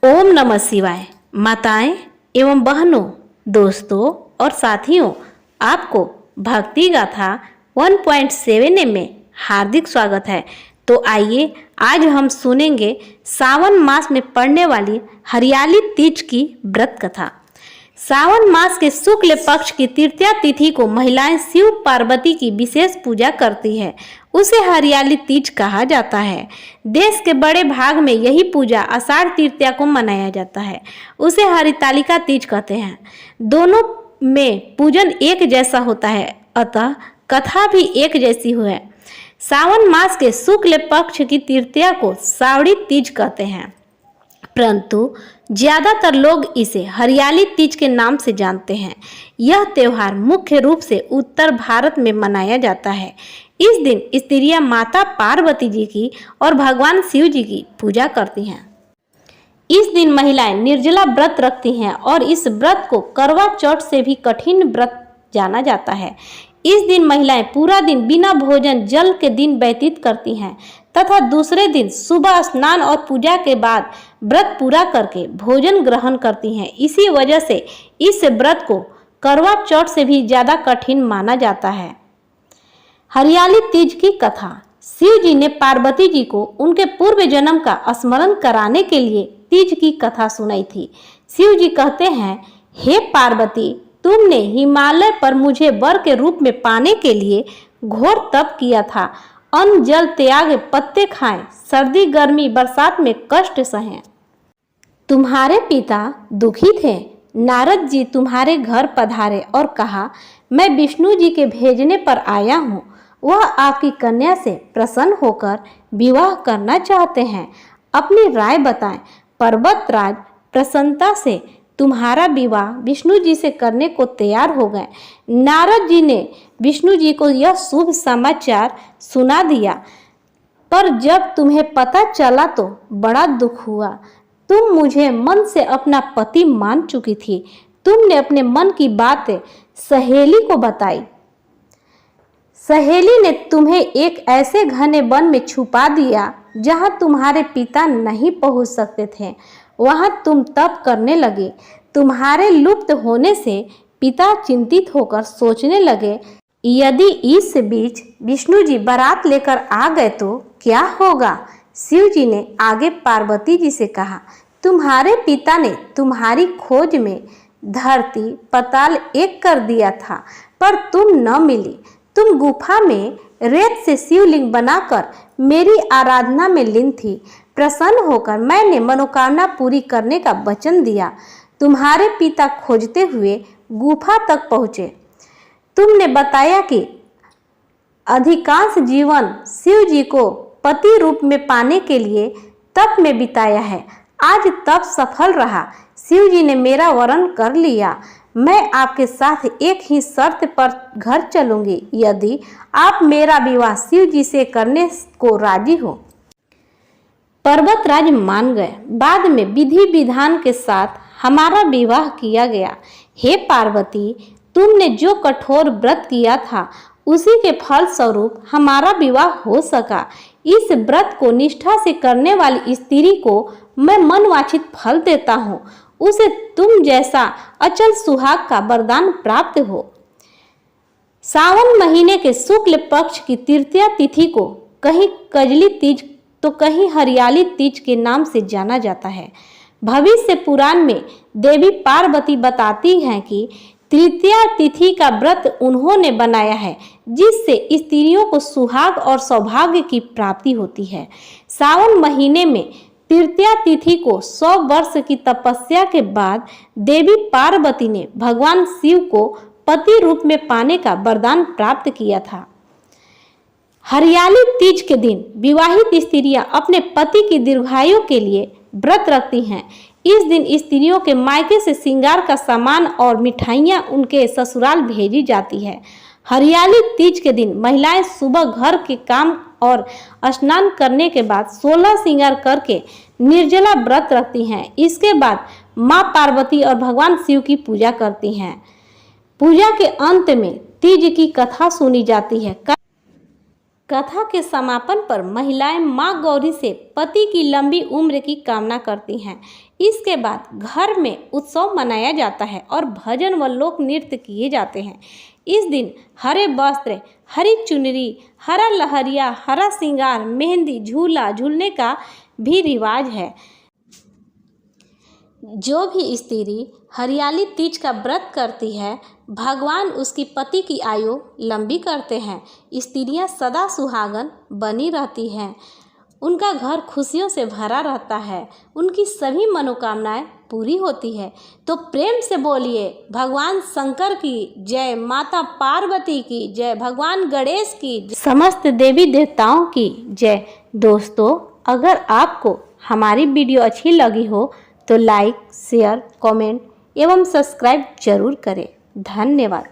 ओम नमः शिवाय। माताएं एवं बहनों, दोस्तों और साथियों, आपको भक्ति गाथा 1.7 में हार्दिक स्वागत है। तो आइए आज हम सुनेंगे सावन मास में पड़ने वाली हरियाली तीज की व्रत कथा। सावन मास के शुक्ल पक्ष की तृतीया तिथि को महिलाएं शिव पार्वती की विशेष पूजा करती है। उसे हरियाली तीज कहा जाता है। देश के बड़े भाग में यही पूजा आषाढ़ तृतीया को मनाया जाता है। उसे हरितालिका तीज कहते हैं। दोनों में पूजन एक जैसा होता है, अतः कथा भी एक जैसी है। सावन मास के शुक्ल पक्ष की तृतीया को सावड़ी तीज कहते हैं, परंतु ज्यादातर लोग इसे हरियाली तीज के नाम से जानते हैं। यह त्योहार मुख्य रूप से उत्तर भारत में मनाया जाता है। इस दिन स्त्रियां माता पार्वती जी की और भगवान शिव जी की पूजा करती हैं। इस दिन महिलाएं निर्जला व्रत रखती हैं और इस व्रत को करवा चौथ से भी कठिन व्रत जाना जाता है। इस दिन महिलाएं पूरा दिन बिना भोजन जल के दिन व्यतीत करती हैं तथा दूसरे दिन सुबह स्नान और पूजा के बाद व्रत पूरा करके भोजन ग्रहण करती हैं। इसी वजह से इस व्रत को करवा चौथ से भी ज्यादा कठिन माना जाता है। हरियाली तीज की कथा। शिव जी ने पार्वती जी को उनके पूर्व जन्म का स्मरण कराने के लिए तीज की कथा सुनाई थी। शिव जी कहते हैं, हे पार्वती, तुमने हिमालय पर मुझे वर के रूप में पाने के लिए घोर तप किया था। अन्न जल त्याग, पत्ते खाएं, सर्दी गर्मी बरसात में कष्ट सहें। तुम्हारे पिता दुखी थे। नारद जी तुम्हारे घर पधारे और कहा, मैं विष्णु जी के भेजने पर आया हूँ। वह आपकी कन्या से प्रसन्न होकर विवाह करना चाहते हैं। अपनी राय बताएं। पर्वतराज प्रसन्नता से तुम्हारा विवाह विष्णु जी से करने को तैयार हो गए। नारद जी ने विष्णु जी को यह शुभ समाचार सुना दिया, पर जब तुम्हें पता चला तो बड़ा दुख हुआ। तुम मुझे मन से अपना पति मान चुकी थी। तुमने अपने मन की बातें सहेली को बताई। सहेली ने तुम्हें एक ऐसे घने वन में छुपा दिया जहां तुम्हारे पिता नहीं पहुंच सकते थे। वहां तुम तप करने लगे। तुम्हारे लुप्त होने से पिता चिंतित होकर सोचने लगे, यदि इस बीच विष्णु जी बारात लेकर आ गए तो क्या होगा। शिव जी ने आगे पार्वती जी से कहा, तुम्हारे पिता ने तुम्हारी खोज में धरती पाताल एक कर दिया था, पर तुम न मिली। तुम गुफा में रेत से शिवलिंग बनाकर मेरी आराधना में लीन थी। प्रसन्न होकर मैंने मनोकामना पूरी करने का वचन दिया। तुम्हारे पिता खोजते हुए गुफा तक पहुँचे। तुमने बताया कि अधिकांश जीवन शिव जी को पति रूप में पाने के लिए तप में बिताया है। आज तप सफल रहा। शिव जी ने मेरा वरण कर लिया। मैं आपके साथ एक ही शर्त पर घर चलूंगी, यदि आप मेरा विवाह शिव जी से करने को राजी हो। पर्वतराज मान गए। बाद में विधि विधान के साथ हमारा विवाह किया गया। हे पार्वती, तुमने जो कठोर व्रत किया था उसी के फल स्वरूप हमारा विवाह हो सका। इस व्रत को निष्ठा से करने वाली स्त्री को मैं मनवांछित फल देता हूँ। उसे तुम जैसा अचल सुहाग का वरदान प्राप्त हो। सावन महीने के शुक्ल पक्ष की तृतीया तिथि को कहीं कजली तीज तो कहीं हरियाली तीज के नाम से जाना जाता है। भविष्य पुराण में देवी पार्वती बताती हैं कि तृतीया तिथि का व्रत उन्होंने बनाया है, जिससे स्त्रियों को सुहाग और सौभाग्य की प्राप्ति होती है। सावन महीने में तृतीया तिथि को 100 वर्ष की तपस्या के बाद देवी पार्वती ने भगवान शिव को पति रूप में पाने का वरदान प्राप्त किया था। हरियाली तीज के दिन विवाहित स्त्रियां अपने पति की दीर्घायु के लिए व्रत रखती हैं। इस दिन स्त्रियों के मायके से श्रृंगार का सामान और मिठाइयां उनके ससुराल भेजी जाती है। हरियाली तीज के दिन महिलाएं सुबह घर के काम और स्नान करने के बाद 16 श्रृंगार करके निर्जला व्रत रखती हैं। इसके बाद मां पार्वती और भगवान शिव की पूजा करती हैं। पूजा के अंत में तीज की कथा सुनी जाती है। कथा के समापन पर महिलाएं मां गौरी से पति की लंबी उम्र की कामना करती हैं। इसके बाद घर में उत्सव मनाया जाता है और भजन व लोक नृत्य किए जाते हैं। इस दिन हरे वस्त्र, हरी चुनरी, हरा लहरिया, हरा श्रृंगार, मेहंदी, झूला झूलने का भी रिवाज है। जो भी स्त्री हरियाली तीज का व्रत करती है, भगवान उसकी पति की आयु लंबी करते हैं। स्त्रियां सदा सुहागन बनी रहती हैं, उनका घर खुशियों से भरा रहता है, उनकी सभी मनोकामनाएं पूरी होती है। तो प्रेम से बोलिए भगवान शंकर की जय, माता पार्वती की जय, भगवान गणेश की जय, समस्त देवी देवताओं की जय। दोस्तों, अगर आपको हमारी वीडियो अच्छी लगी हो तो लाइक, शेयर, कमेंट एवं सब्सक्राइब जरूर करें। धन्यवाद।